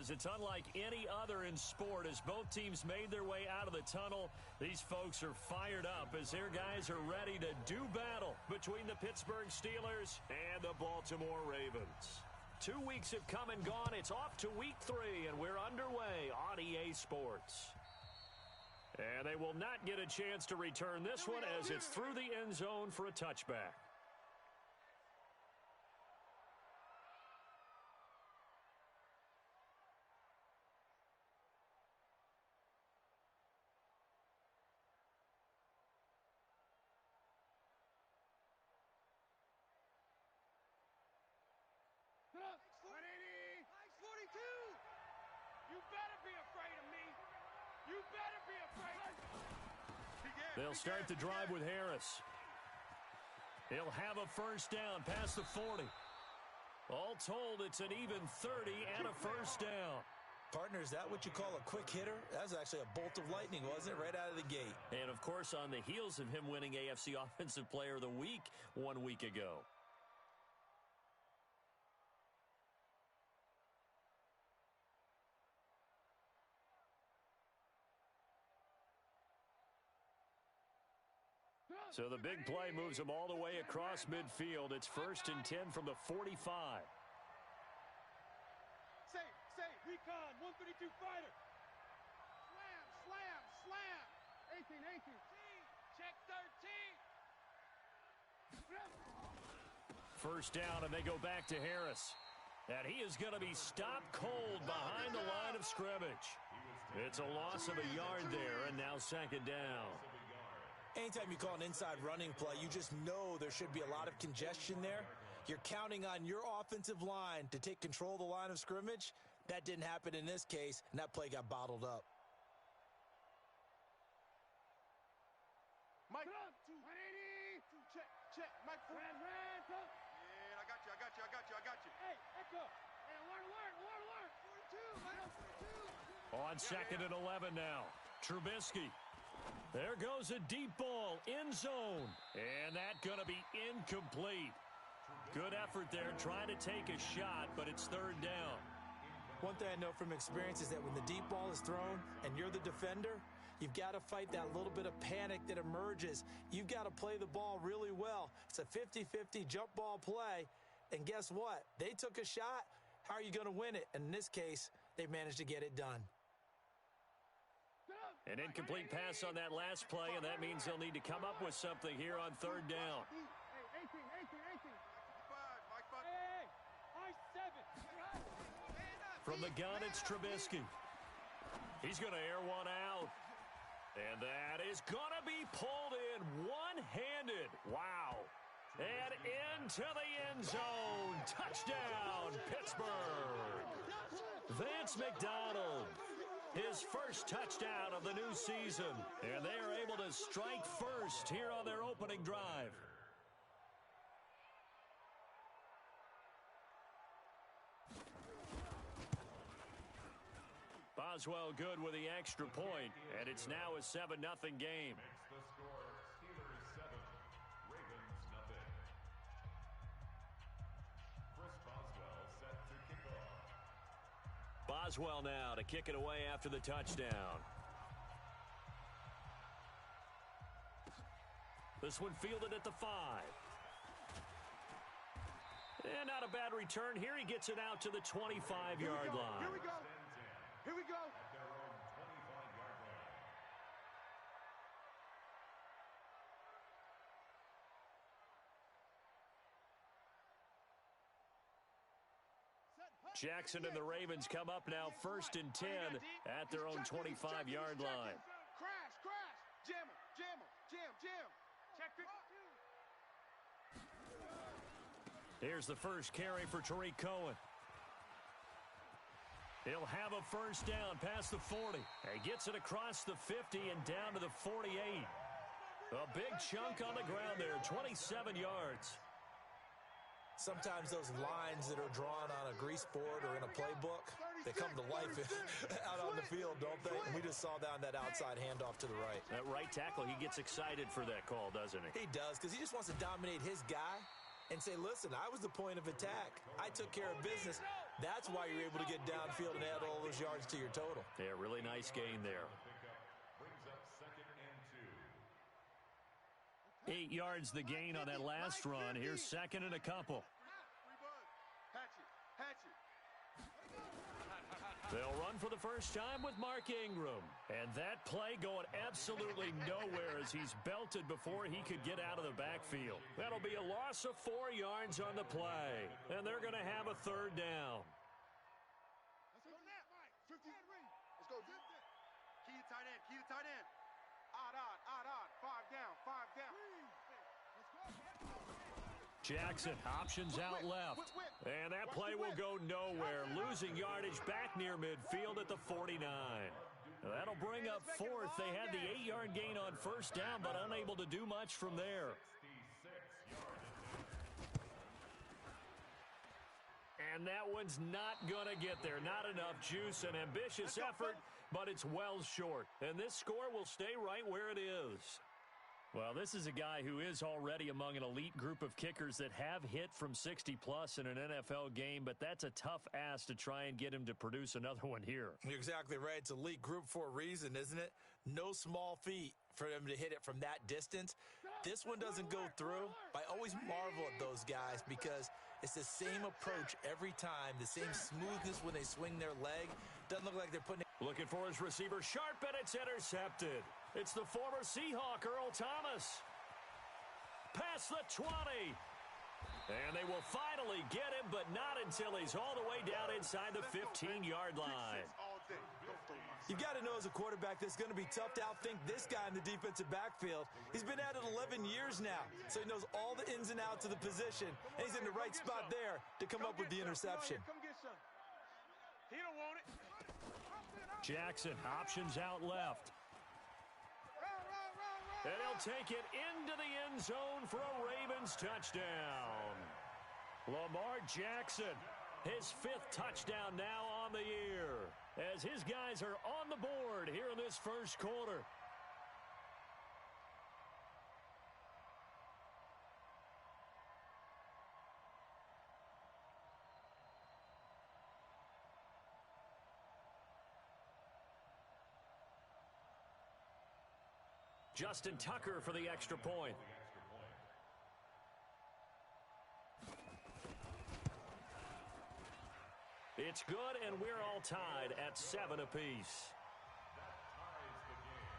is. It's unlike any other in sport. As both teams made their way out of the tunnel, these folks are fired up as their guys are ready to do battle between the Pittsburgh Steelers and the Baltimore Ravens. 2 weeks have come and gone. It's off to week 3, and we're underway on EA Sports. And they will not get a chance to return this one as it's through the end zone for a touchback. They'll start the drive with Harris. He'll have a first down past the 40. All told, it's an even 30 and a first down. Partner, is that what you call a quick hitter? That was actually a bolt of lightning, wasn't it? Right out of the gate. And, of course, on the heels of him winning AFC Offensive Player of the Week 1 week ago. So the big play moves them all the way across midfield. It's 1st and 10 from the 45. Say, recon, 132 fighter. Slam. 18. Check 13. First down, and they go back to Harris. And he is going to be stopped cold behind the line of scrimmage. It's a loss of a yard there, and now 2nd down. Anytime you call an inside running play, you just know there should be a lot of congestion there. You're counting on your offensive line to take control of the line of scrimmage. That didn't happen in this case, and that play got bottled up. Mike, 180. Check. Mike, red. Yeah, I got you. Hey, echo. Hey, alert. 42. On 2nd and 11 now. Trubisky. There goes a deep ball, end zone, and that going to be incomplete. Good effort there, trying to take a shot, but it's 3rd down. One thing I know from experience is that when the deep ball is thrown and you're the defender, you've got to fight that little bit of panic that emerges. You've got to play the ball really well. It's a 50-50 jump ball play, and guess what? They took a shot. How are you going to win it? And in this case, they managed to get it done. An incomplete pass on that last play, and that means they'll need to come up with something here on 3rd down. 18. From the gun, it's Trubisky. He's going to air one out. And that is going to be pulled in one-handed. Wow. And into the end zone. Touchdown, Pittsburgh. Vance McDonald. His first touchdown of the new season. And they are able to strike first here on their opening drive. Boswell good with the extra point, and it's now a 7-0 game. Makes the score Steelers 7, Ravens 0. Chris Boswell set to kick off. Boswell now to kick it away after the touchdown. This one fielded at the 5. And not a bad return. Here he gets it out to the 25-yard line. Here we go. At their own 25-yard line. Jackson and the Ravens come up now 1st and 10 at their own 25-yard line. Crash. Jam. Check 52. Here's the first carry for Tariq Cohen. He'll have a first down past the 40. He gets it across the 50 and down to the 48. A big chunk on the ground there, 27 yards. Sometimes those lines that are drawn on a grease board or in a playbook, they come to life out on the field, don't they? And we just saw down that outside handoff to the right. That right tackle, he gets excited for that call, doesn't he? He does, because he just wants to dominate his guy and say, listen, I was the point of attack. I took care of business. That's why you're able to get downfield and add all those yards to your total. Yeah, really nice gain there. Brings up 2nd and 2. 8 yards the gain on that last run. Here's 2nd and a couple. They'll run for the first time with Mark Ingram. And that play going absolutely nowhere as he's belted before he could get out of the backfield. That'll be a loss of 4 yards on the play. And they're going to have a 3rd down. Let's go. Key to tight end. Key to tight end. Odd. 5 down. Jackson options out left. And that play will go nowhere, losing yardage back near midfield at the 49. That'll bring up 4th. They had the 8-yard gain on 1st down, but unable to do much from there. 66 yards. And that one's not going to get there. Not enough juice, an ambitious effort, but it's well short. And this score will stay right where it is. Well, this is a guy who is already among an elite group of kickers that have hit from 60-plus in an NFL game, but that's a tough ask to try and get him to produce another one here. You're exactly right. It's elite group for a reason, isn't it? No small feat for him to hit it from that distance. This one doesn't go through. I always marvel at those guys because it's the same approach every time, the same smoothness when they swing their leg. Doesn't look like they're putting it. Looking for his receiver, sharp, and it's intercepted. It's the former Seahawk, Earl Thomas. Past the 20. And they will finally get him, but not until he's all the way down inside the 15-yard line. You've got to know as a quarterback that's going to be tough to outthink this guy in the defensive backfield. He's been at it 11 years now, so he knows all the ins and outs of the position, and he's in the right spot there to come up with the interception. He don't want it. Jackson options out left. And he'll take it into the end zone for a Ravens touchdown. Lamar Jackson, his 5th touchdown now on the year, as his guys are on the board here in this first quarter. Justin Tucker for the extra point. It's good, and we're all tied at 7 apiece. That ties the game.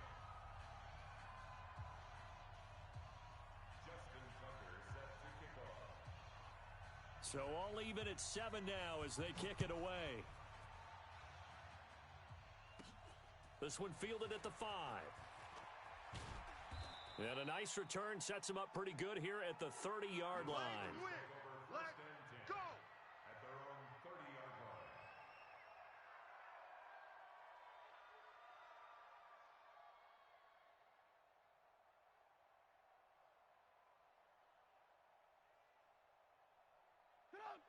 Justin Tucker set to kick off. So all even at 7 now as they kick it away. This one fielded at the 5. And a nice return sets him up pretty good here at the 30-yard line. Let's go. At their own 30-yard line.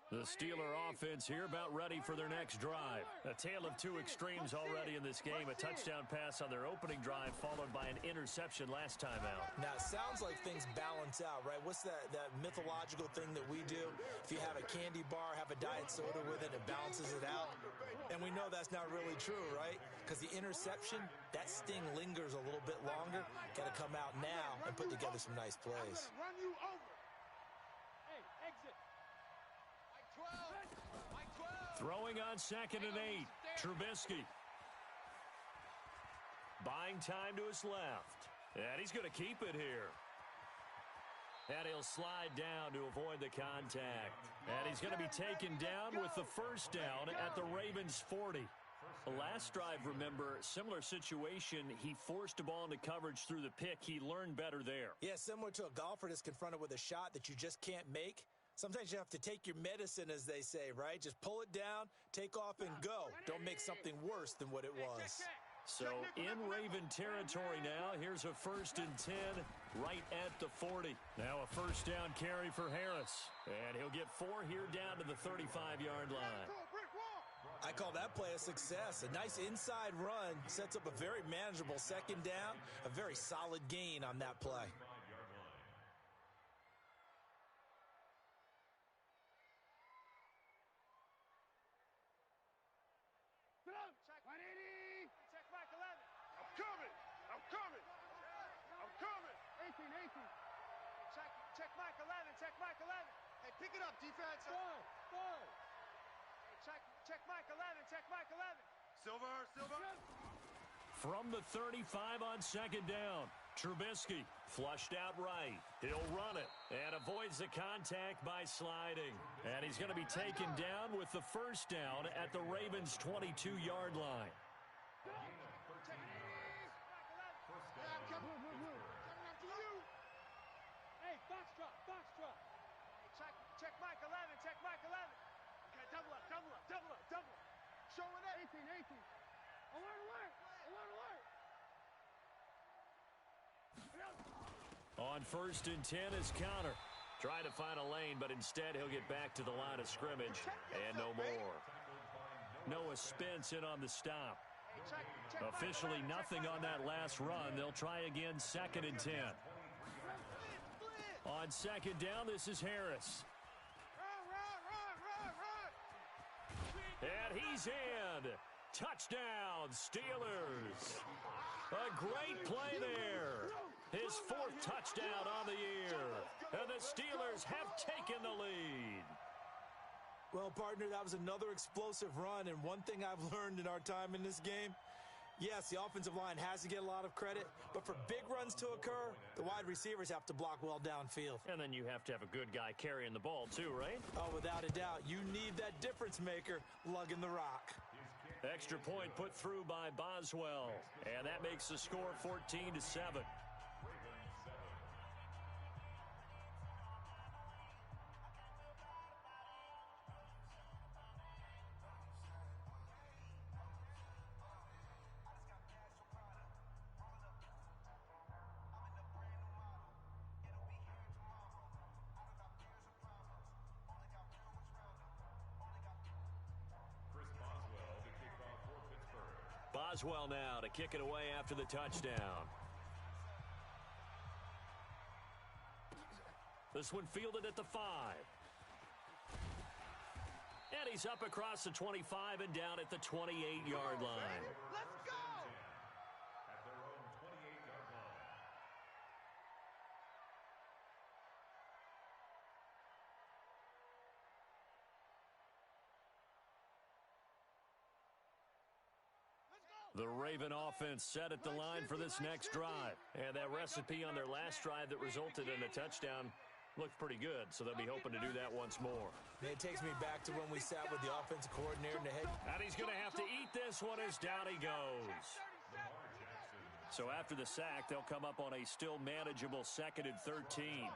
The Steeler offense here about ready for their next drive. A tale of two extremes already in this game. A touchdown pass on their opening drive followed by an interception last time out. Now, it sounds like things balance out, right? What's that mythological thing that we do? If you have a candy bar, have a diet soda with it, it balances it out. And we know that's not really true, right? Because the interception, that sting lingers a little bit longer. Got to come out now and put together some nice plays. Run you over. Hey, exit. Throwing on 2nd and 8. Trubisky. Buying time to his left. And he's going to keep it here. And he'll slide down to avoid the contact. And he's going to be taken down with the first down at the Ravens 40. The last drive, remember, similar situation. He forced a ball into coverage through the pick. He learned better there. Yeah, similar to a golfer that's confronted with a shot that you just can't make. Sometimes you have to take your medicine, as they say, right? Just pull it down, take off, and go. Don't make something worse than what it was. So in Raven territory now, here's a 1st and 10 right at the 40. Now a first down carry for Harris. And he'll get 4 here down to the 35-yard line. I call that play a success. A nice inside run sets up a very manageable 2nd down, a very solid gain on that play. check Mike 11. Hey, pick it up, defense. Good. Hey, check Mike 11, check Mike 11. Silver. From the 35 on second down, Trubisky flushed out right. He'll run it and avoids the contact by sliding. And he's going to be taken down with the first down at the Ravens' 22-yard line. Hey, box drop. Hey, check Mike 11, check Mike 11. Okay, double up. Show it 18. Alert. On 1st and 10 is Connor. Trying to find a lane, but instead he'll get back to the line of scrimmage and no more. Noah Spence in on the stop. Officially nothing on that last run. They'll try again 2nd and 10. On 2nd down, this is Harris. Run. And he's in. Touchdown, Steelers. A great play there. His 4th touchdown on the year. And the Steelers have taken the lead. Well, partner, that was another explosive run, and one thing I've learned in our time in this game, yes, the offensive line has to get a lot of credit, but for big runs to occur, the wide receivers have to block well downfield. And then you have to have a good guy carrying the ball too, right? Oh, without a doubt. You need that difference maker lugging the rock. Extra point put through by Boswell, and that makes the score 14-7. Boswell now to kick it away after the touchdown. This one fielded at the 5. And he's up across the 25 and down at the 28-yard line. Let's go! At their own 28-yard line. The Raven offense set at the line for this next drive. And that recipe on their last drive that resulted in a touchdown looked pretty good, so they'll be hoping to do that once more. It takes me back to when we sat with the offensive coordinator and the head. And he's going to have to eat this one as down he goes. So after the sack, they'll come up on a still manageable 2nd and 13.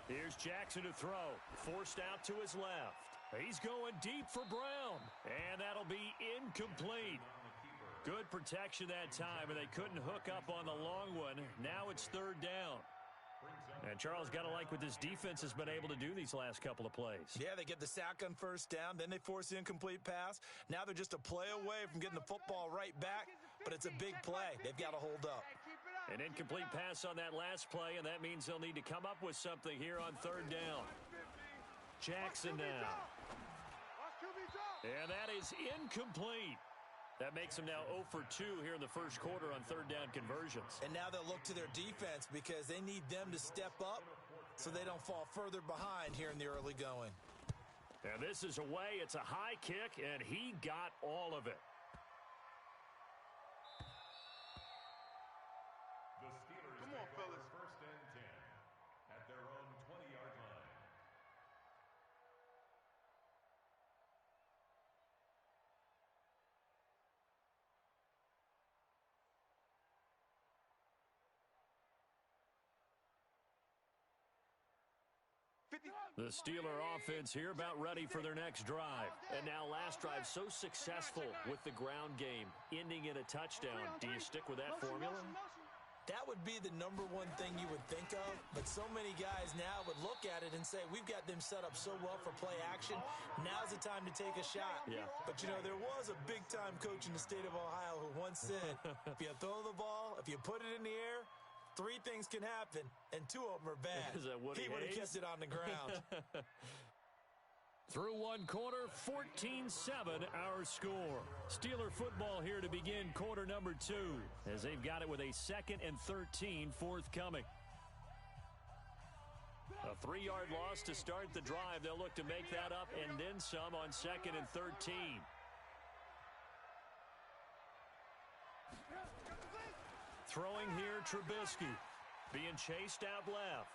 Here's Jackson to throw. Forced out to his left. He's going deep for Brown. And that'll be incomplete. Good protection that time, and they couldn't hook up on the long one. Now it's 3rd down. And Charles, got to like what this defense has been able to do these last couple of plays. Yeah, they get the sack on 1st down, then they force the incomplete pass. Now they're just a play away from getting the football right back, but it's a big play. They've got to hold up. An incomplete pass on that last play, and that means they'll need to come up with something here on 3rd down. Jackson now. And that is incomplete. That makes them now 0 for 2 here in the first quarter on 3rd down conversions. And now they'll look to their defense because they need them to step up so they don't fall further behind here in the early going. And this is away. It's a high kick, and he got all of it. The Steelers Come on, fellas. 1st and 10 at their own 20-yard line. The Steeler offense here about ready for their next drive. And now last drive so successful with the ground game, ending in a touchdown. Do you stick with that formula? That would be the number one thing you would think of, but so many guys now would look at it and say, we've got them set up so well for play action. Now's the time to take a shot. Yeah. But, you know, there was a big-time coach in the state of Ohio who once said, if you throw the ball, if you put it in the air, 3 things can happen, and 2 of them are bad. Is that Woody He would have Hayes? kept it on the ground. Through one quarter, 14-7 our score. Steeler football here to begin quarter number 2 as they've got it with a 2nd and 13 forthcoming. A 3-yard loss to start the drive. They'll look to make that up and then some on 2nd and 13. Throwing here, Trubisky. Being chased out left.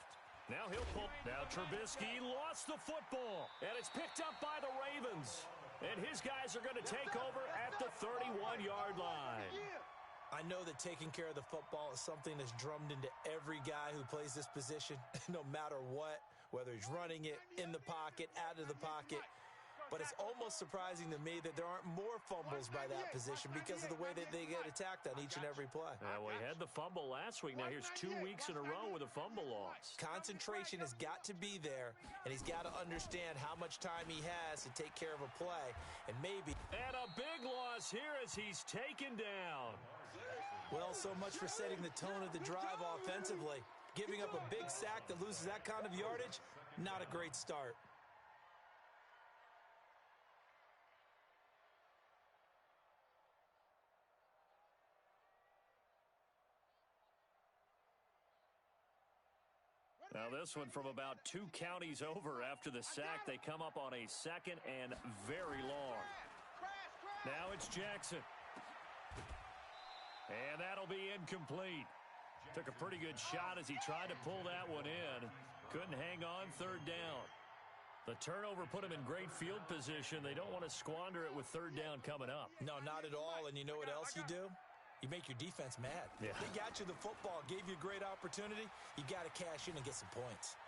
Now he'll pull. Now Trubisky lost the football. And it's picked up by the Ravens. And his guys are going to take over at the 31-yard line. I know that taking care of the football is something that's drummed into every guy who plays this position, no matter what, whether he's running it, in the pocket, out of the pocket. But it's almost surprising to me that there aren't more fumbles by that position because of the way that they get attacked on each and every play. We had the fumble last week. Now here's 2 weeks in a row with a fumble loss. Concentration has got to be there, and he's got to understand how much time he has to take care of a play, and maybe... And a big loss here as he's taken down. Well, so much for setting the tone of the drive offensively. Giving up a big sack that loses that kind of yardage, not a great start. Now this one from about 2 counties over after the sack. They come up on a 2nd and very long. Now it's Jackson. And that'll be incomplete. Took a pretty good shot as he tried to pull that one in. Couldn't hang on 3rd down. The turnover put him in great field position. They don't want to squander it with 3rd down coming up. No, not at all. And you know what else you do? You make your defense mad. Yeah. They got you the football, gave you a great opportunity. You got to cash in and get some points.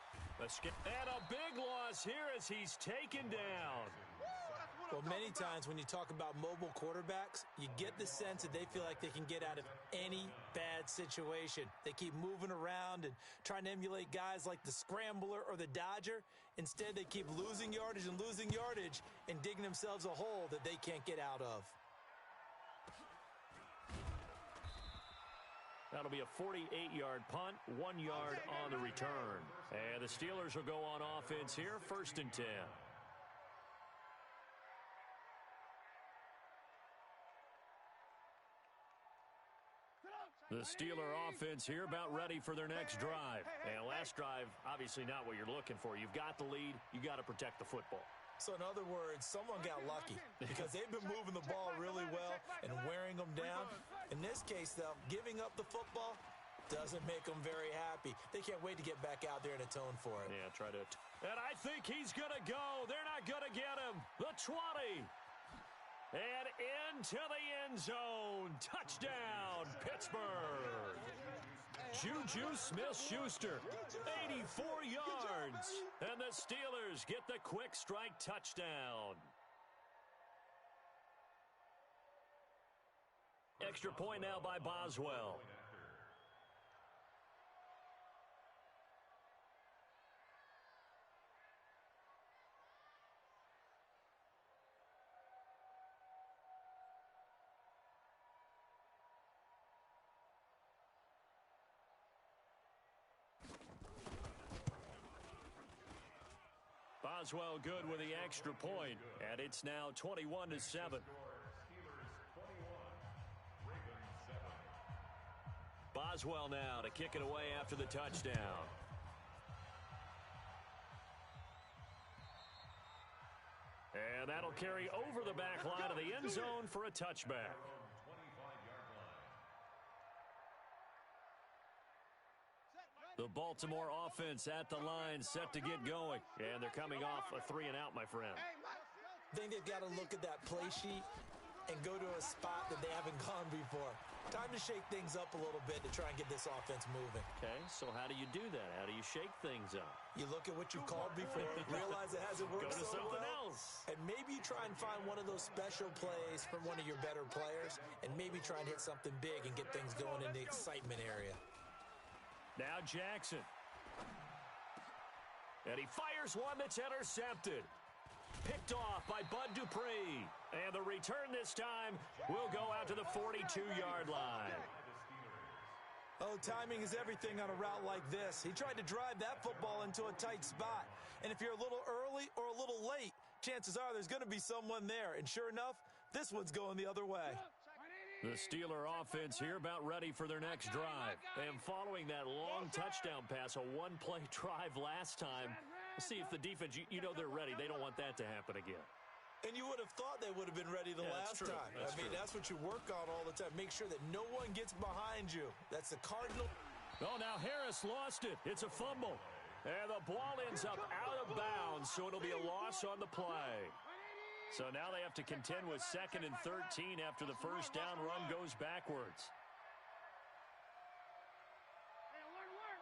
And a big loss here as he's taken down. Well, many times when you talk about mobile quarterbacks, you get the sense that they feel like they can get out of any bad situation. They keep moving around and trying to emulate guys like the Scrambler or the Dodger. Instead, they keep losing yardage and digging themselves a hole that they can't get out of. That'll be a 48-yard punt, 1 yard on the return. And the Steelers will go on offense here, 1st and 10. The Steeler offense here about ready for their next drive. And last drive, obviously not what you're looking for. You've got the lead. You got to protect the football. So in other words, someone got lucky because they've been moving the ball really well and wearing them down. In this case, though, giving up the football doesn't make them very happy. They can't wait to get back out there and atone for it. Yeah, try to... And I think he's going to go. They're not going to get him. The 20. And into the end zone. Touchdown, Pittsburgh. Juju Smith-Schuster, 84 yards. And the Steelers get the quick strike touchdown. Extra point now by Boswell. Boswell good with the extra point, and it's now 21-7. Boswell now to kick it away after the touchdown. And that'll carry over the back line of the end zone for a touchback. The Baltimore offense at the line, set to get going. And they're coming off a 3-and-out, my friend. I think they've got to look at that play sheet and go to a spot that they haven't gone before. Time to shake things up a little bit to try and get this offense moving. Okay, so how do you do that? How do you shake things up? You look at what you've called before, realize it hasn't worked Go to so something well, else. and maybe you try and find one of those special plays from one of your better players, and maybe try and hit something big and get things going in the excitement area. Now Jackson. And he fires one that's intercepted. Picked off by Bud Dupree. And the return this time will go out to the 42-yard line. Oh, timing is everything on a route like this. He tried to drive that football into a tight spot. And if you're a little early or a little late, chances are there's going to be someone there. And sure enough, this one's going the other way. The Steeler offense here about ready for their next drive. And following that long touchdown pass, a one-play drive last time, let's see if the defense, you know they're ready. They don't want that to happen again. And you would have thought they would have been ready the last time. I mean, that's what you work on all the time. Make sure that no one gets behind you. That's the cardinal. Oh, now Harris lost it. It's a fumble. And the ball ends up out of bounds, so it'll be a loss on the play. So now they have to contend with 2nd and 13 after the first down run goes backwards. Hey, alert. Hey,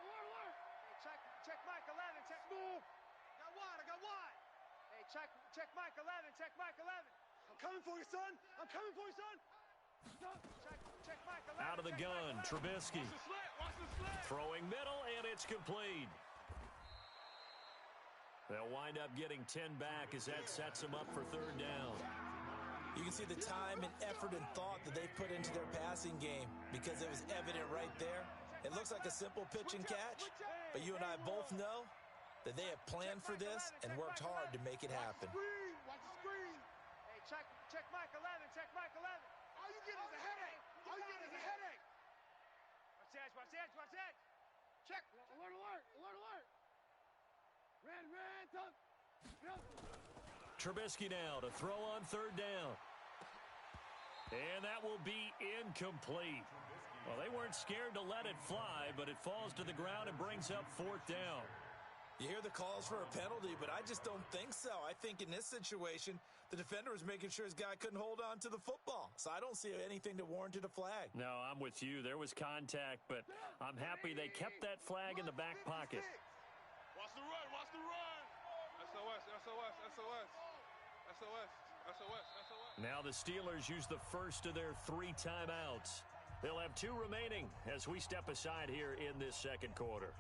check Mike 11. Check. Move. I got wide. Hey, check Mike 11. Check Mike 11. I'm coming for you, son. Check Mike 11. Out of the gun, Trubisky. Watch the slant. Throwing middle, and it's complete. They'll wind up getting 10 back as that sets them up for 3rd down. You can see the time and effort and thought that they've put into their passing game because it was evident right there. It looks like a simple pitch and catch, but you and I both know that they have planned for this and worked hard to make it happen. Watch the screen. Hey, check Mike 11. Check Mike 11. All you get is a headache. Watch that. Check. Alert. Red, tuck. Trubisky now to throw on 3rd down. And that will be incomplete. Well, they weren't scared to let it fly, but it falls to the ground and brings up 4th down. You hear the calls for a penalty, but I just don't think so. I think in this situation, the defender was making sure his guy couldn't hold on to the football. So I don't see anything that warranted a flag. No, I'm with you. There was contact, but I'm happy they kept that flag in the back pocket. Watch the run. SOS. Now the Steelers use the first of their 3 timeouts. They'll have 2 remaining as we step aside here in this 2nd quarter.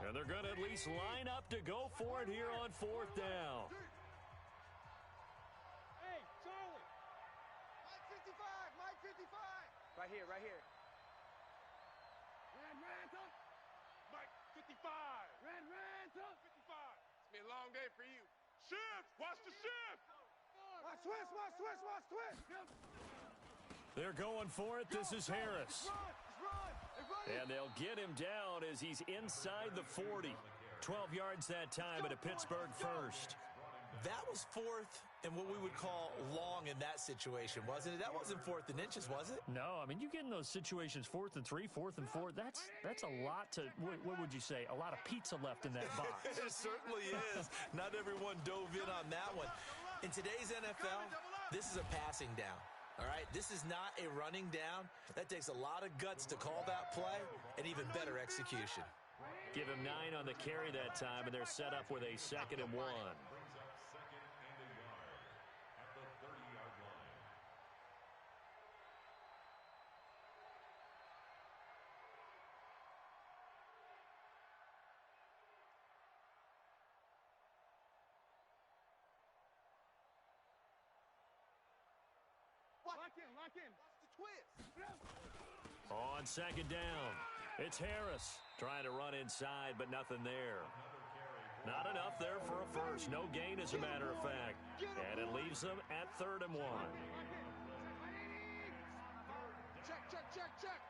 And they're going to at least line up to go for it here on 4th down. Hey, Charlie. Mike 55. Right here. Red, tuck. Mike 55. Red, tuck. 55. It's been a long day for you. Shift. Watch the shift. Watch twist. They're going for it. This is Harris. And they'll get him down as he's inside the 40. 12 yards that time at a Pittsburgh first. That was 4th and what we would call long in that situation, wasn't it? That wasn't 4th and inches, was it? No, I mean, you get in those situations 4th and 3, 4th and 4. That's a lot to, what would you say, a lot of pizza left in that box. It certainly is. Not everyone dove in on that one. In today's NFL, this is a passing down. All right, this is not a running down. That takes a lot of guts to call that play and even better execution. Give him 9 on the carry that time, and they're set up with a 2nd and 1. Brings up 2nd and a yard at the 30-yard line. Lock in. Watch the twist. On 2nd down, it's Harris trying to run inside, but nothing there. Not enough there for a first. No gain, as a matter of fact. And it leaves them at 3rd and 1. Check.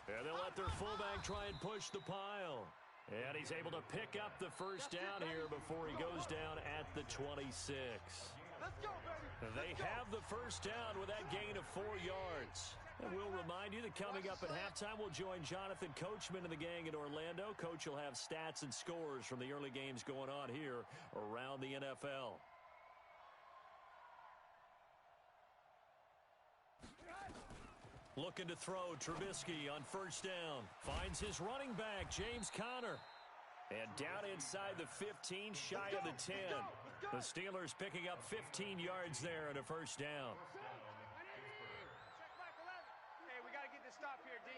And they'll let their fullback try and push the pile. And he's able to pick up the first down here before he goes down at the 26. Let's go, baby. They have the first down with that gain of 4 yards. And we'll remind you that coming up at halftime, we'll join Jonathan Coachman and the gang in Orlando. Coach will have stats and scores from the early games going on here around the NFL. Looking to throw, Trubisky on first down. Finds his running back, James Conner. And down inside the 15, shy of the 10. The Steelers picking up 15 yards there and a first down. Hey, we got to get this stop here, D.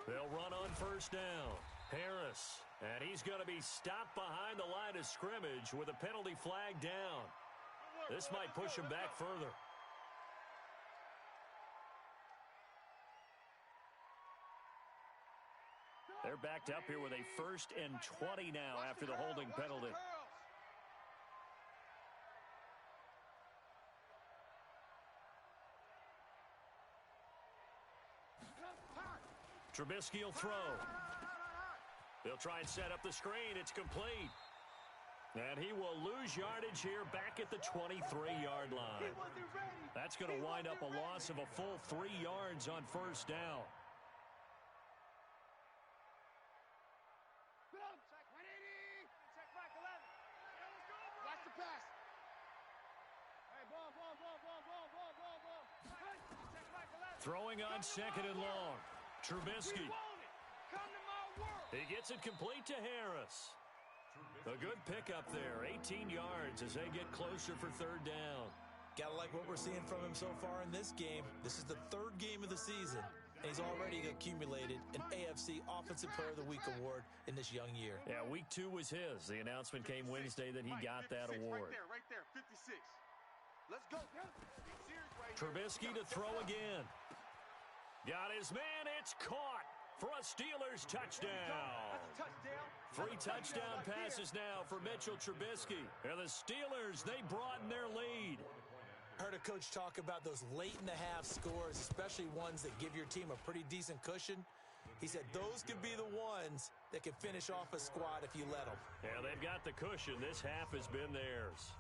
They'll run on first down. Harris, and he's going to be stopped behind the line of scrimmage with a penalty flag down. This might push him back further. They're backed up here with a 1st and 20 now after the holding penalty. Trubisky will throw. They'll try and set up the screen. It's complete. And he will lose yardage here back at the 23-yard line. That's going to wind up a loss of a full 3 yards on first down. Watch the pass. Throwing on second and long. Trubisky. He gets it complete to Harris. A good pickup there. 18 yards as they get closer for third down. Gotta like what we're seeing from him so far in this game. This is the 3rd game of the season, and he's already accumulated an AFC Offensive Player of the Week award in this young year. Yeah, week 2 was his. The announcement came Wednesday that he got that award. Right there, 56. Let's go. Trubisky to throw again. Got his man. It's caught for a Steelers touchdown. 3 touchdown passes now for Mitchell Trubisky. And the Steelers, they broaden their lead. Heard a coach talk about those late-in-the-half scores, especially ones that give your team a pretty decent cushion. He said those could be the ones that can finish off a squad if you let them. Yeah, they've got the cushion. This half has been theirs.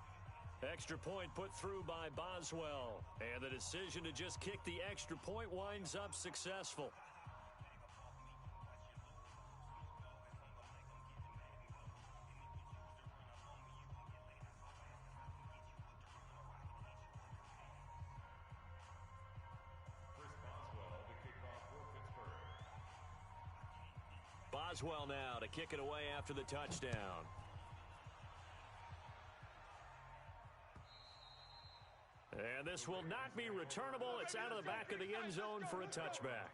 Extra point put through by Boswell. And the decision to just kick the extra point winds up successful. Boswell now to kick it away after the touchdown. And this will not be returnable. It's out of the back of the end zone for a touchback.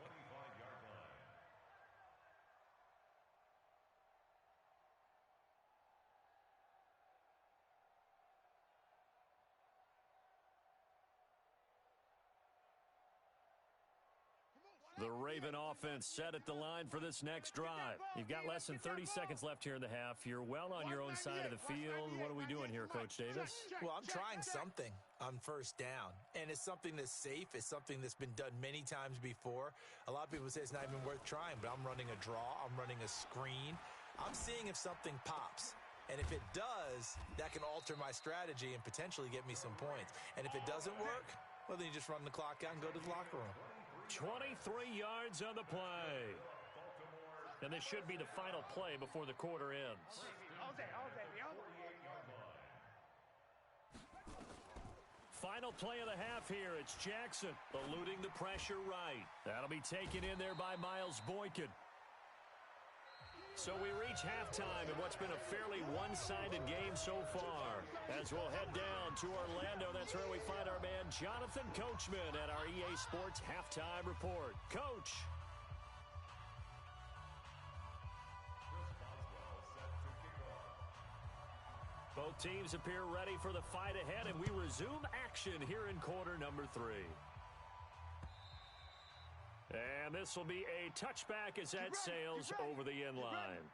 The Raven offense set at the line for this next drive. You've got less than 30 seconds left here in the half. You're well on your own side of the field. What are we doing here, Coach Davis? Well, I'm trying something on first down, and it's something that's safe. It's something that's been done many times before. A lot of people say it's not even worth trying, but I'm running a draw. I'm running a screen. I'm seeing if something pops. And if it does, that can alter my strategy and potentially get me some points. And if it doesn't work, well, then you just run the clock out and go to the locker room. 23 yards on the play. And this should be the final play before the quarter ends. Final play of the half here. It's Jackson eluding the pressure right. That'll be taken in there by Miles Boykin. So we reach halftime in what's been a fairly one-sided game so far. As we'll head down to Orlando, that's where we find our man Jonathan Coachman at our EA Sports Halftime Report. Coach. Both teams appear ready for the fight ahead, and we resume action here in quarter number 3. And this will be a touchback as that sails over the end line.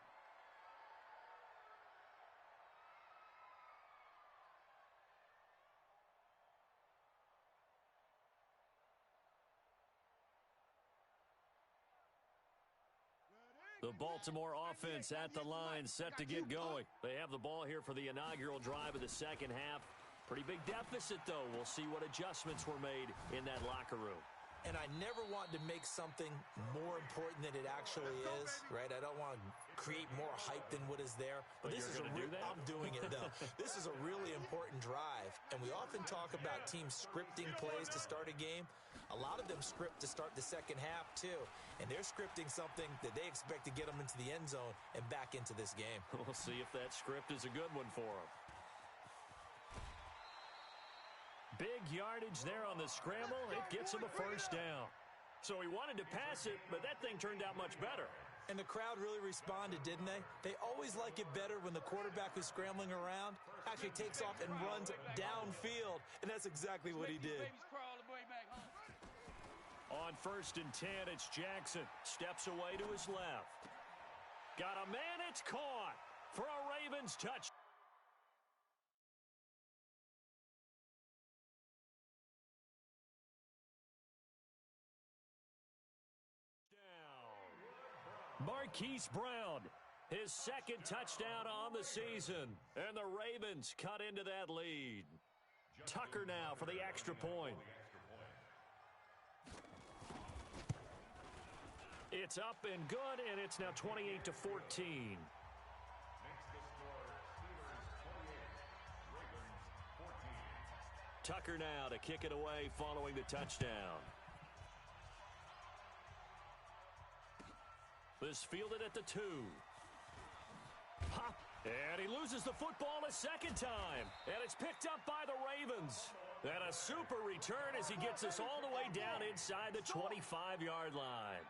The Baltimore offense at the line, set to get going. They have the ball here for the inaugural drive of the second half. Pretty big deficit, though. We'll see what adjustments were made in that locker room. And I never want to make something more important than it actually is, right? I don't want to create more hype than what is there. But this is I'm doing it, though. This is a really important drive. And we often talk about teams scripting plays to start a game. A lot of them script to start the second half, too. And they're scripting something that they expect to get them into the end zone and back into this game. We'll see if that script is a good one for them. Big yardage there on the scramble. It gets him a first down. So he wanted to pass it, but that thing turned out much better. And the crowd really responded, didn't they? They always like it better when the quarterback who's scrambling around actually takes off and runs downfield. And that's exactly what he did. On 1st and 10, it's Jackson. Steps away to his left. Got a man, it's caught for a Ravens touchdown. Marquise Brown, his second touchdown on the season. And the Ravens cut into that lead. Tucker now for the extra point. It's up and good, and it's now 28-14. Tucker now to kick it away following the touchdown. This fielded at the 2. Hop, and he loses the football a second time. And it's picked up by the Ravens. And a super return as he gets us all the way down inside the 25-yard line.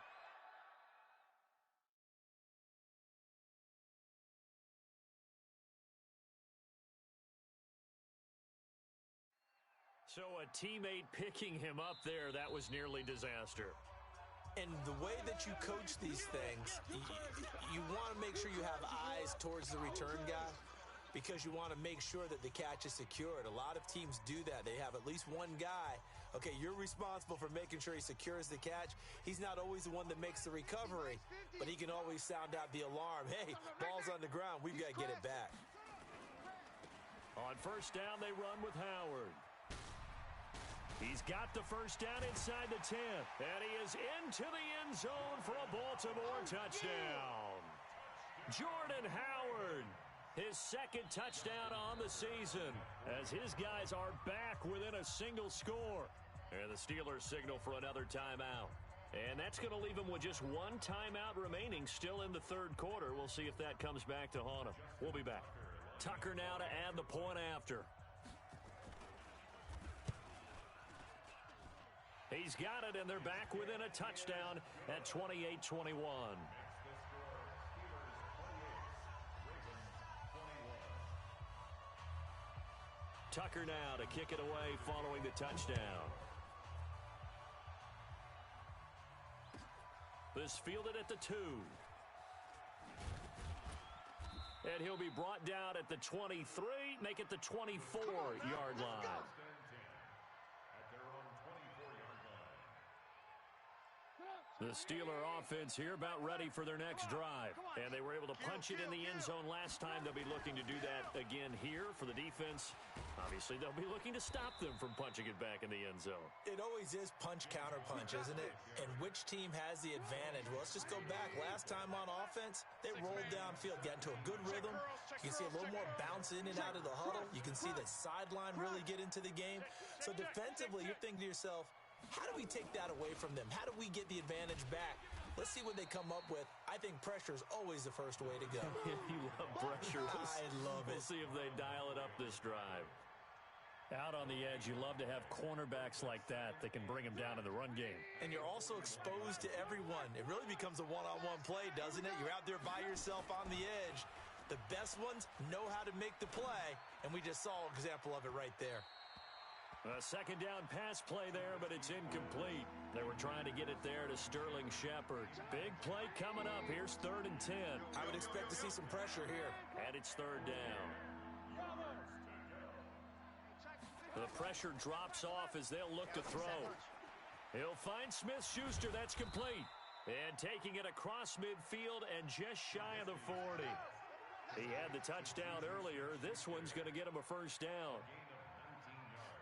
So a teammate picking him up there, that was nearly disaster. And the way that you coach these things, you want to make sure you have eyes towards the return guy because you want to make sure that the catch is secured. A lot of teams do that. They have at least one guy. Okay, you're responsible for making sure he secures the catch. He's not always the one that makes the recovery, but he can always sound out the alarm. Hey, ball's on the ground. We've got to get it back. On first down, they run with Howard. He's got the first down inside the 10, and he is into the end zone for a Baltimore touchdown. Jordan Howard, his second touchdown on the season, as his guys are back within a single score. And the Steelers signal for another timeout. And that's going to leave them with just one timeout remaining still in the third quarter. We'll see if that comes back to haunt them. We'll be back. Tucker now to add the point after. He's got it, and they're back within a touchdown at 28-21. Tucker now to kick it away following the touchdown. This fielded at the 2. And he'll be brought down at the 23, make it the 24-yard line. The Steeler offense here about ready for their next drive. And they were able to punch it in the end zone last time. They'll be looking to do that again here for the defense. Obviously, they'll be looking to stop them from punching it back in the end zone. It always is punch-counter-punch, isn't it? And which team has the advantage? Well, let's just go back. Last time on offense, they rolled downfield, got into a good rhythm. You can see a little more bounce in and out of the huddle. You can see the sideline really get into the game. So defensively, you're thinking to yourself, how do we take that away from them? How do we get the advantage back? Let's see what they come up with. I think pressure is always the first way to go. You love pressure. I love it. We'll see if they dial it up this drive. Out on the edge, you love to have cornerbacks like that can bring them down in the run game. And you're also exposed to everyone. It really becomes a one-on-one play, doesn't it? You're out there by yourself on the edge. The best ones know how to make the play, and we just saw an example of it right there. A second down pass play there, but it's incomplete. They were trying to get it there to Sterling Shepard. Big play coming up. Here's 3rd and 10. I would expect to see some pressure here. And it's 3rd down. The pressure drops off as they'll look to throw. He'll find Smith-Schuster. That's complete. And taking it across midfield and just shy of the 40. He had the touchdown earlier. This one's going to get him a first down.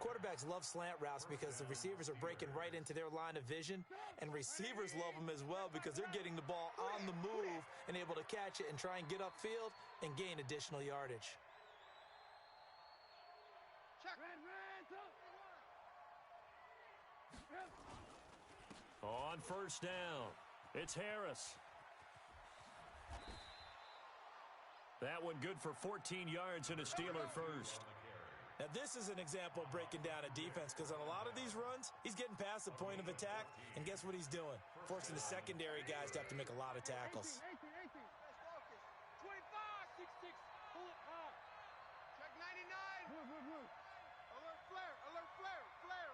Quarterbacks love slant routes because the receivers are breaking right into their line of vision, and receivers love them as well because they're getting the ball on the move and able to catch it and try and get upfield and gain additional yardage. On first down, it's Harris. That one good for 14 yards and a Steeler first. Now, this is an example of breaking down a defense because on a lot of these runs, he's getting past the point of attack, and guess what he's doing? Forcing the secondary guys to have to make a lot of tackles. 18. Let's focus. 25. 6-6. Pull it high. Check 99. Move. Alert flare. Flare.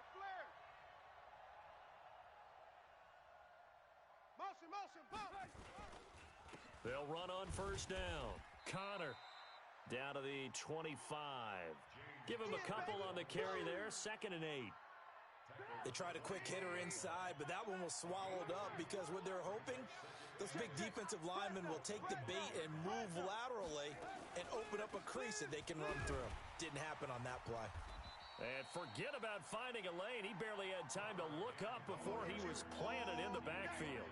Motion. Bump. They'll run on first down. Connor down to the 25. Give him a couple on the carry there. 2nd and 8. They tried a quick hitter inside, but that one was swallowed up because what they're hoping, those big defensive linemen will take the bait and move laterally and open up a crease that they can run through. Didn't happen on that play. And forget about finding a lane. He barely had time to look up before he was planted in the backfield.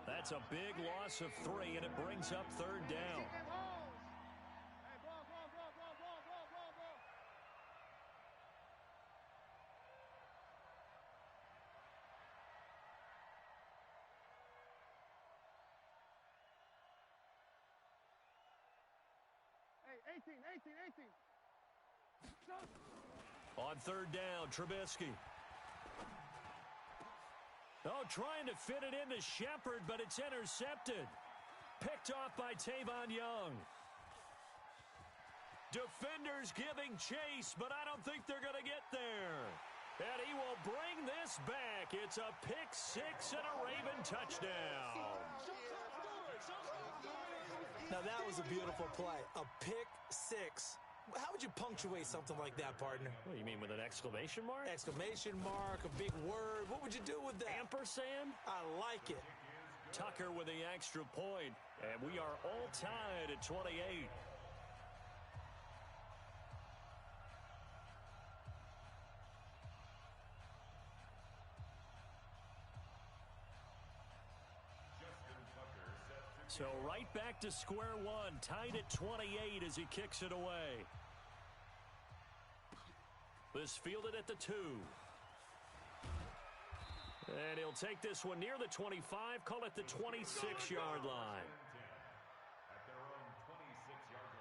That's a big loss of 3, and it brings up 3rd down. Hey, 18. On 3rd down, Trubisky. Oh, trying to fit it into Shepard, but it's intercepted. Picked off by Tavon Young. Defenders giving chase, but I don't think they're going to get there. And he will bring this back. It's a pick 6 and a Raven touchdown. Now, that was a beautiful play. A pick 6. How would you punctuate something like that, partner? What do you mean, with an exclamation mark? Exclamation mark, a big word. What would you do with that? Ampersand? I like it. Tucker with the extra point, and we are all tied at 28. So right back to square one, tied at 28 as he kicks it away. This fielded at the 2. And he'll take this one near the 25, call it the 26-yard line. At their own 26-yard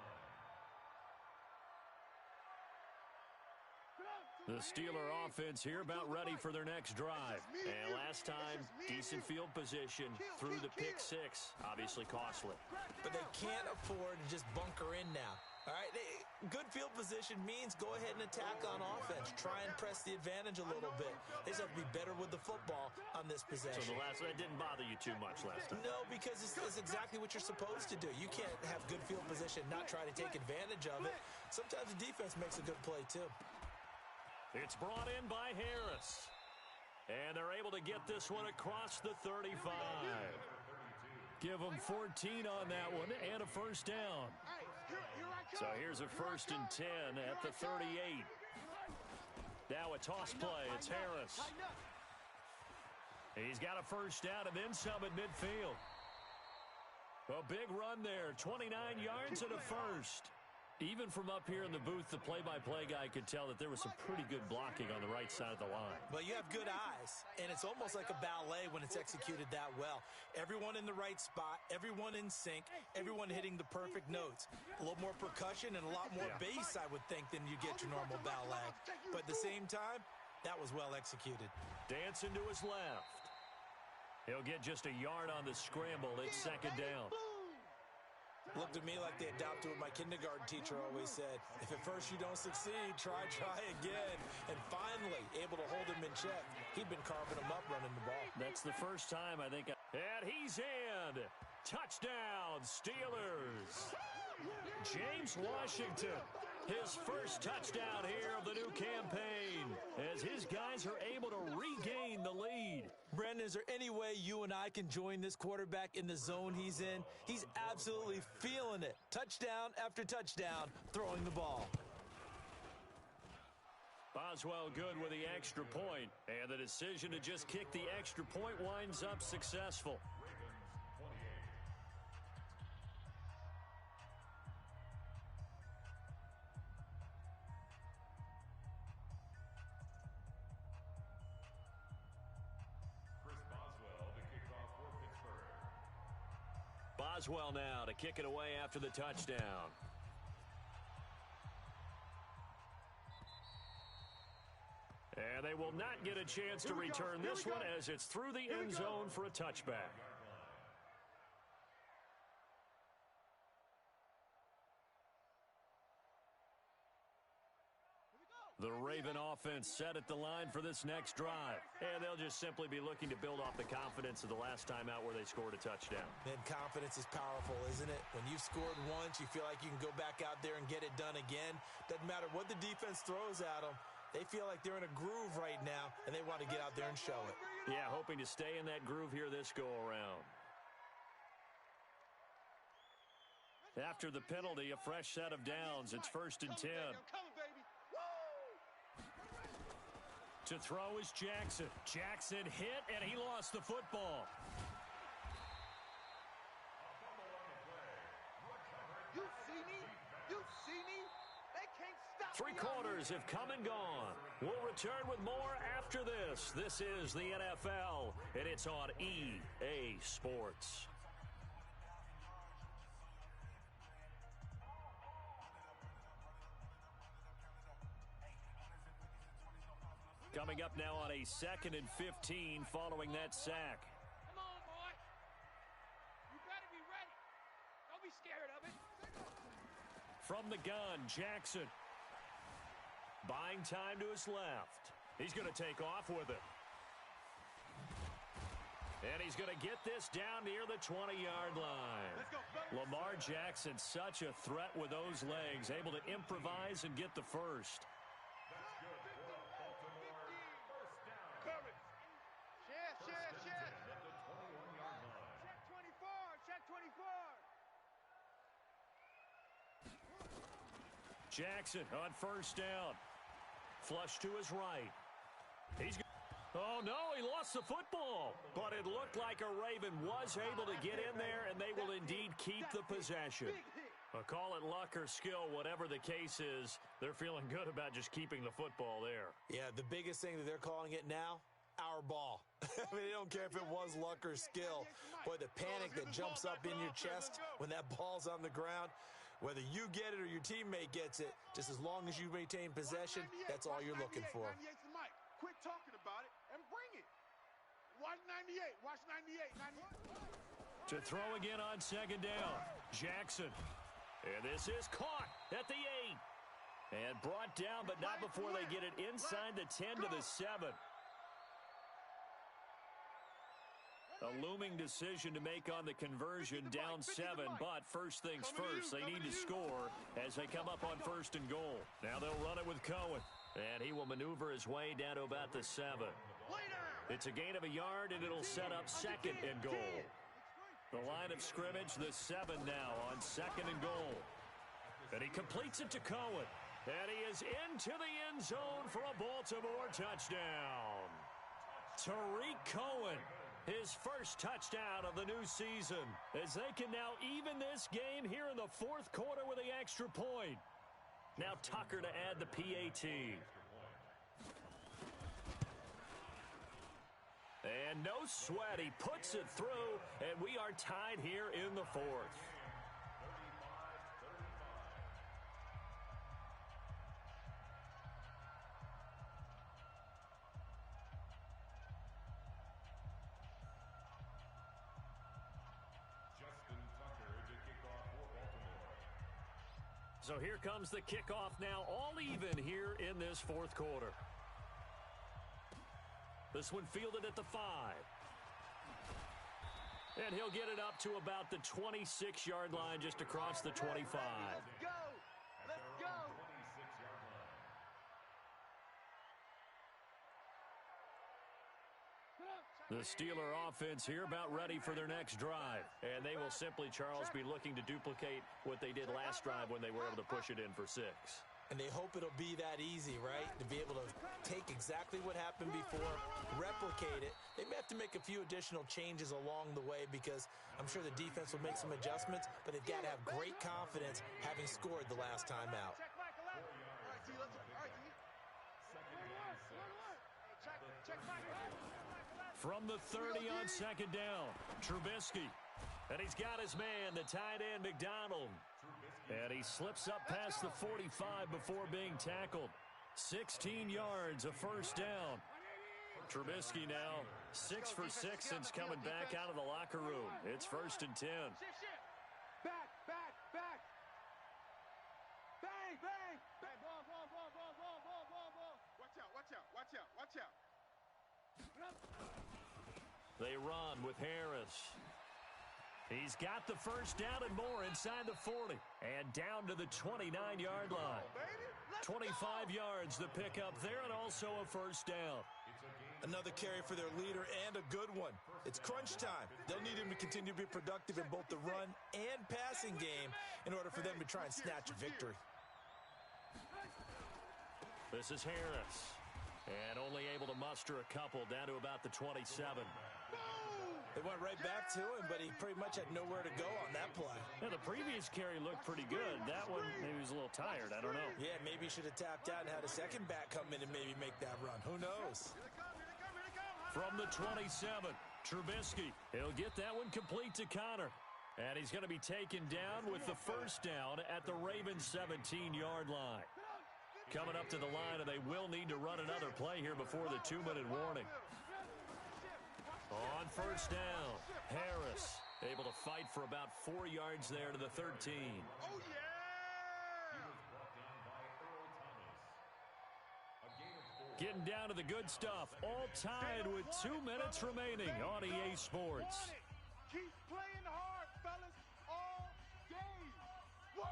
line. The Steeler offense here about ready for their next drive. And last time, decent field position through the pick 6. Obviously costly. But they can't afford to just bunker in now. All right, good field position means go ahead and attack on offense. Try and press the advantage a little bit. They just have to be better with the football on this possession. So that didn't bother you too much last time? No, because it's exactly what you're supposed to do. You can't have good field position, not try to take advantage of it. Sometimes the defense makes a good play, too. It's brought in by Harris. And they're able to get this one across the 35. Give them 14 on that one and a first down. So here's a 1st and 10 at the 38. Now a toss play. It's Harris. He's got a first down and then some at midfield. A big run there. 29 yards and a first. Even from up here in the booth, the play-by-play guy could tell that there was some pretty good blocking on the right side of the line. Well, you have good eyes, and it's almost like a ballet when it's executed that well. Everyone in the right spot, everyone in sync, everyone hitting the perfect notes. A little more percussion and a lot more bass, I would think, than you get your normal ballet. But at the same time, that was well executed. Dancing to his left. He'll get just a yard on the scramble. It's 2nd down. Looked at me like they adopted what my kindergarten teacher always said. If at first you don't succeed, try again. And finally, able to hold him in check. He'd been carving him up running the ball. That's the first time, I think. And he's in. Touchdown, Steelers. James Washington, his first touchdown here of the new campaign, as his guys are able to regain the lead. Brandon, is there any way you and I can join this quarterback in the zone he's in? He's absolutely feeling it. Touchdown after touchdown, throwing the ball. Boswell good with the extra point, and the decision to just kick the extra point winds up successful. Boswell now to kick it away after the touchdown. And they will not get a chance to return this one as it's through the end zone for a touchback. The Raven offense set at the line for this next drive. And they'll just simply be looking to build off the confidence of the last time out where they scored a touchdown. Man, confidence is powerful, isn't it? When you've scored once, you feel like you can go back out there and get it done again. Doesn't matter what the defense throws at them. They feel like they're in a groove right now, and they want to get out there and show it. Yeah, hoping to stay in that groove here this go-around. After the penalty, a fresh set of downs. It's 1st and 10. To throw is Jackson. Jackson hit, and he lost the football. You see me? You see me? They can't stop me. 3 quarters have come and gone. We'll return with more after this. This is the NFL, and it's on EA Sports. Coming up now on a 2nd and 15 following that sack. Come on, boy. You better be ready. Don't be scared of it. From the gun, Jackson. Buying time to his left. He's going to take off with it. And he's going to get this down near the 20-yard line. Lamar Jackson, such a threat with those legs, able to improvise and get the first. Jackson on 1st down. Flush to his right. Oh, no, he lost the football. But it looked like a Raven was able to get in there, and they will indeed keep the possession. Call it luck or skill, whatever the case is, they're feeling good about just keeping the football there. Yeah, the biggest thing that they're calling it now, our ball. I mean, they don't care if it was luck or skill. Boy, the panic that jumps up in your chest when that ball's on the ground, whether you get it or your teammate gets it, just as long as you maintain possession, that's all you're looking for. 98's the mic. Quit talking about it and bring it. Watch 98. Watch 98. 98. To throw again on 2nd down, Jackson. And this is caught at the 8. And brought down, but not before they get it inside the 10 to the 7. A looming decision to make on the conversion, down 7, but first things first, they need to score as they come up on 1st and goal. Now they'll run it with Cohen, and he will maneuver his way down to about the 7. It's a gain of a yard, and it'll set up 2nd and goal. The line of scrimmage, the 7 now on 2nd and goal. And he completes it to Cohen, and he is into the end zone for a Baltimore touchdown. Tariq Cohen. His first touchdown of the new season as they can now even this game here in the 4th quarter with the extra point. Now Tucker to add the PAT. And no sweat, he puts it through, and we are tied here in the 4th. So here comes the kickoff now, all even here in this 4th quarter. This one fielded at the 5. And he'll get it up to about the 26-yard line, just across the 25. Let's go! Let's go! The Steeler offense here about ready for their next drive. And they will simply, Charles, be looking to duplicate what they did last drive when they were able to push it in for 6. And they hope it'll be that easy, right? To be able to take exactly what happened before, replicate it. They may have to make a few additional changes along the way because I'm sure the defense will make some adjustments, but they've got to have great confidence having scored the last time out. From the 30 on 2nd down, Trubisky. And he's got his man, the tight end, McDonald. And he slips up past the 45 before being tackled. 16 yards, a 1st down. Trubisky now 6 for 6 since coming back out of the locker room. It's 1st and 10. Back, back, back. Bang, bang. Bang, ball, ball, ball, ball, ball, ball, ball, ball. Watch out, watch out, watch out, watch out. They run with Harris. He's got the 1st down and more inside the 40. And down to the 29-yard line. 25 yards the pickup there, and also a first down. Another carry for their leader and a good one. It's crunch time. They'll need him to continue to be productive in both the run and passing game in order for them to try and snatch a victory. This is Harris. And only able to muster a couple down to about the 27. They went right back to him, but he pretty much had nowhere to go on that play. Yeah, the previous carry looked pretty good. That one, maybe he was a little tired. I don't know. Yeah, maybe he should have tapped out and had a second back come in and maybe make that run. Who knows? From the 27, Trubisky. He'll get that one complete to Connor. And he's going to be taken down with the first down at the Ravens' 17-yard line. Coming up to the line, and they will need to run another play here before the 2-minute warning. On first down, Harris able to fight for about 4 yards there to the 13. Oh, yeah! Getting down to the good stuff. All tied with 2 minutes remaining on EA Sports. Keep playing hard, fellas, all game. Woo!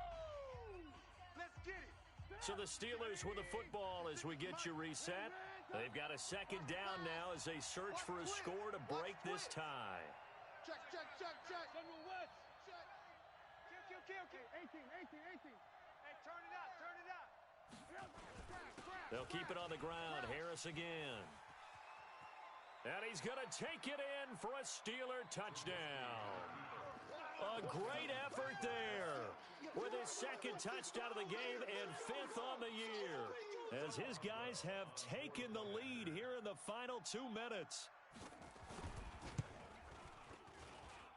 Let's get it. So the Steelers with the football as we get you reset. They've got a second down now as they search for a score to break this tie. Check. General West. Check. Kill. 18. Hey, turn it up. They'll keep it on the ground. Harris again. And he's going to take it in for a Steeler touchdown. A great effort there with his second touchdown of the game and 5th on the year, as his guys have taken the lead here in the final 2 minutes.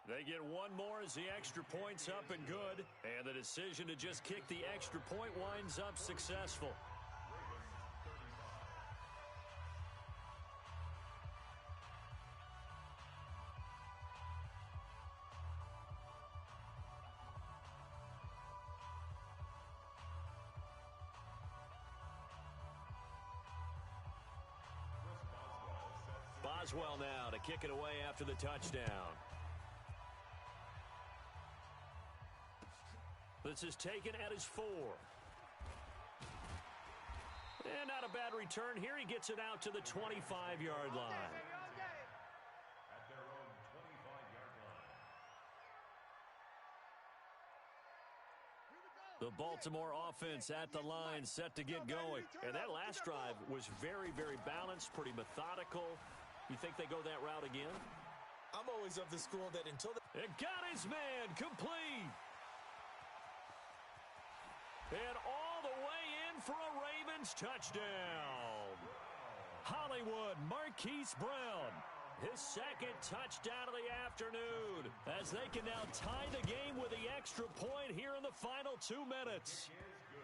They get one more as the extra point's up and good, and the decision to just kick the extra point winds up successful. Boswell now to kick it away after the touchdown. This is taken at his 4. And not a bad return here. He gets it out to the 25-yard line. At their own 25-yard line. The Baltimore offense at the line, set to get going. And that last drive was very, very balanced, pretty methodical. You think they go that route again? I'm always of the school that until It got his man complete. And all the way in for a Ravens touchdown. Hollywood Marquise Brown, his second touchdown of the afternoon, as they can now tie the game with the extra point here in the final 2 minutes.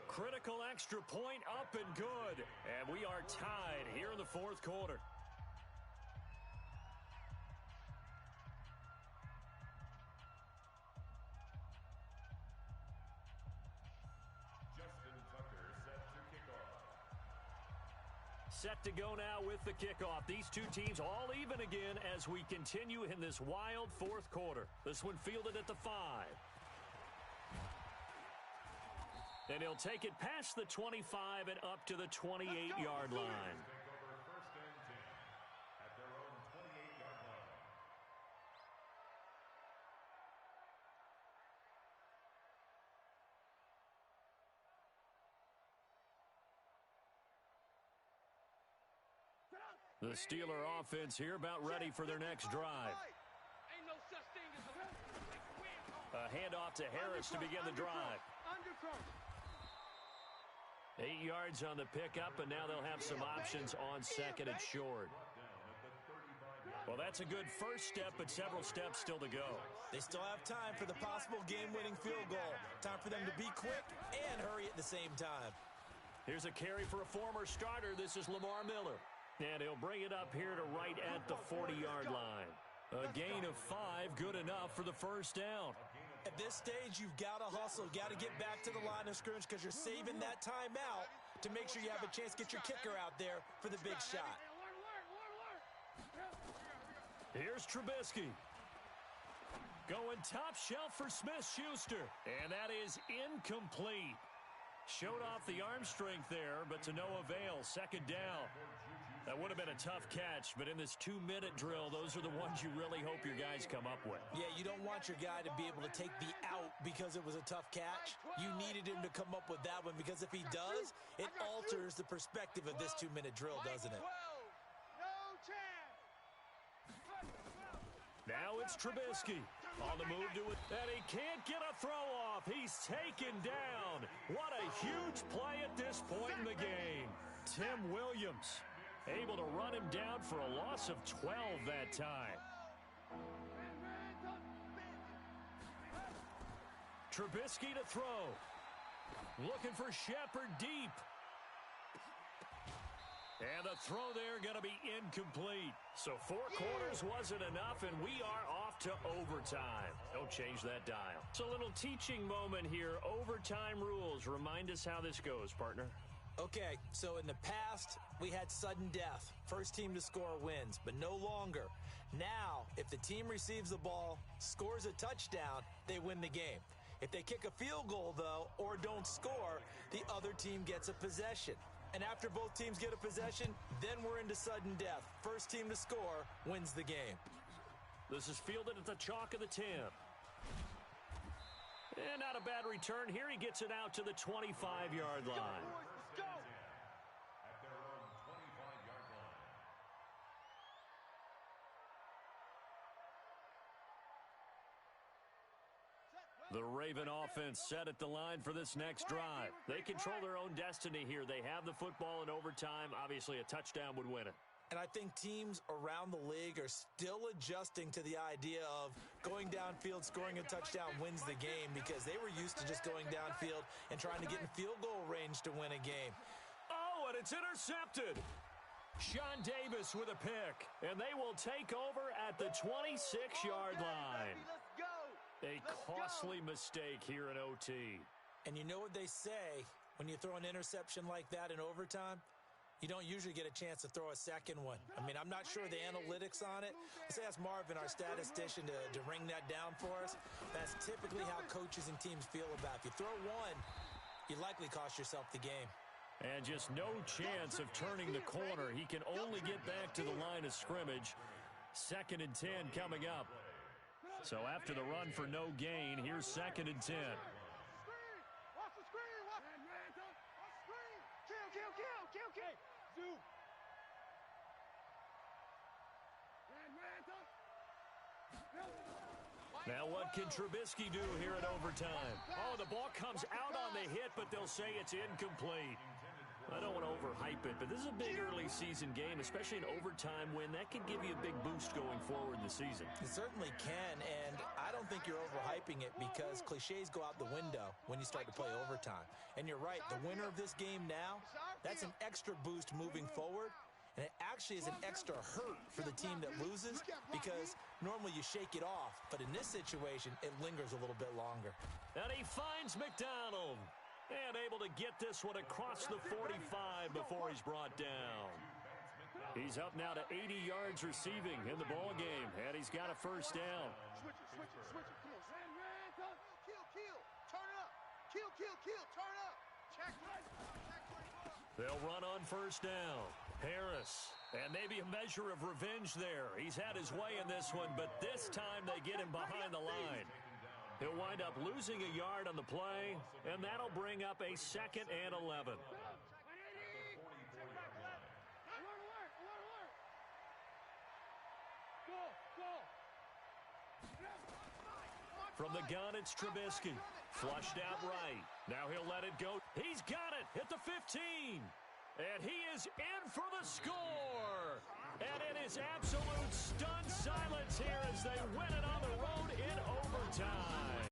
Critical extra point up and good. And we are tied here in the fourth quarter. Set to go now with the kickoff. These two teams all even again as we continue in this wild fourth quarter. This one fielded at the 5. And he'll take it past the 25 and up to the 28-yard line. The Steeler offense here about ready for their next drive. A handoff to Harris to begin the drive. 8 yards on the pickup, and now they'll have some options on second and short. Well, that's a good first step, but several steps still to go. They still have time for the possible game-winning field goal. Time for them to be quick and hurry at the same time. Here's a carry for a former starter. This is Lamar Miller. And he'll bring it up here to right at the 40-yard line. A gain of 5, good enough for the first down. At this stage, you've got to hustle. Got to get back to the line of scrimmage because you're saving that time out to make sure you have a chance to get your kicker out there for the big shot. Here's Trubisky. Going top shelf for Smith-Schuster. And that is incomplete. Showed off the arm strength there, but to no avail. Second down. That would have been a tough catch, but in this 2-minute drill, those are the ones you really hope your guys come up with. Yeah, you don't want your guy to be able to take the out because it was a tough catch. You needed him to come up with that one because if he does, it alters the perspective of this 2-minute drill, doesn't it? Now it's Trubisky on the move to it, and he can't get a throw off. He's taken down. What a huge play at this point in the game. Tim Williams able to run him down for a loss of 12 that time. Trubisky to throw. Looking for Shepard deep. And the throw there going to be incomplete. So 4 quarters wasn't enough, and we are off to overtime. Don't change that dial. It's a little teaching moment here. Overtime rules. Remind us how this goes, partner. Okay, so in the past, we had sudden death. First team to score wins, but no longer. Now, if the team receives the ball, scores a touchdown, they win the game. If they kick a field goal, though, or don't score, the other team gets a possession. And after both teams get a possession, then we're into sudden death. First team to score wins the game. This is fielded at the chalk of the 10. And not a bad return here. He gets it out to the 25-yard line. At their own 25-yard line. The Raven offense set at the line for this next drive. They control their own destiny here. They have the football in overtime. Obviously, a touchdown would win it. And I think teams around the league are still adjusting to the idea of going downfield, scoring a touchdown wins the game because they were used to just going downfield and trying to get in field goal range to win a game. Oh, and it's intercepted. Sean Davis with a pick, and they will take over at the 26-yard line. A costly mistake here in OT. And you know what they say when you throw an interception like that in overtime? You don't usually get a chance to throw a second one. I mean, I'm not sure the analytics on it. Let's ask Marvin, our statistician, to ring that down for us. That's typically how coaches and teams feel about it. If you throw one, you likely cost yourself the game. And just no chance of turning the corner. He can only get back to the line of scrimmage. 2nd and 10 coming up. So after the run for no gain, here's 2nd and 10. Watch the screen. Watch the screen. Kill. Zoom. Now what can Trubisky do here at overtime? Oh, the ball comes out on the hit, but they'll say it's incomplete. I don't want to overhype it, but this is a big early season game, especially an overtime win. That could give you a big boost going forward in the season. It certainly can, and I don't think you're overhyping it because cliches go out the window when you start to play overtime. And you're right, the winner of this game now, that's an extra boost moving forward, and it actually is an extra hurt for the team that loses because normally you shake it off, but in this situation, it lingers a little bit longer. And he finds McDonald. And able to get this one across the 45 before he's brought down. He's up now to 80 yards receiving in the ball game, and he's got a first down. Switch it. Kill. Turn it up. Kill. Turn up. Check. They'll run on first down. Harris, and maybe a measure of revenge there. He's had his way in this one, but this time they get him behind the line. He'll wind up losing a yard on the play, and that'll bring up a 2nd and 11. From the gun, it's Trubisky. Flushed out right. Now he'll let it go. He's got it at the 15. And he is in for the score. And it is absolute stunned silence here as they win it on the road in overtime.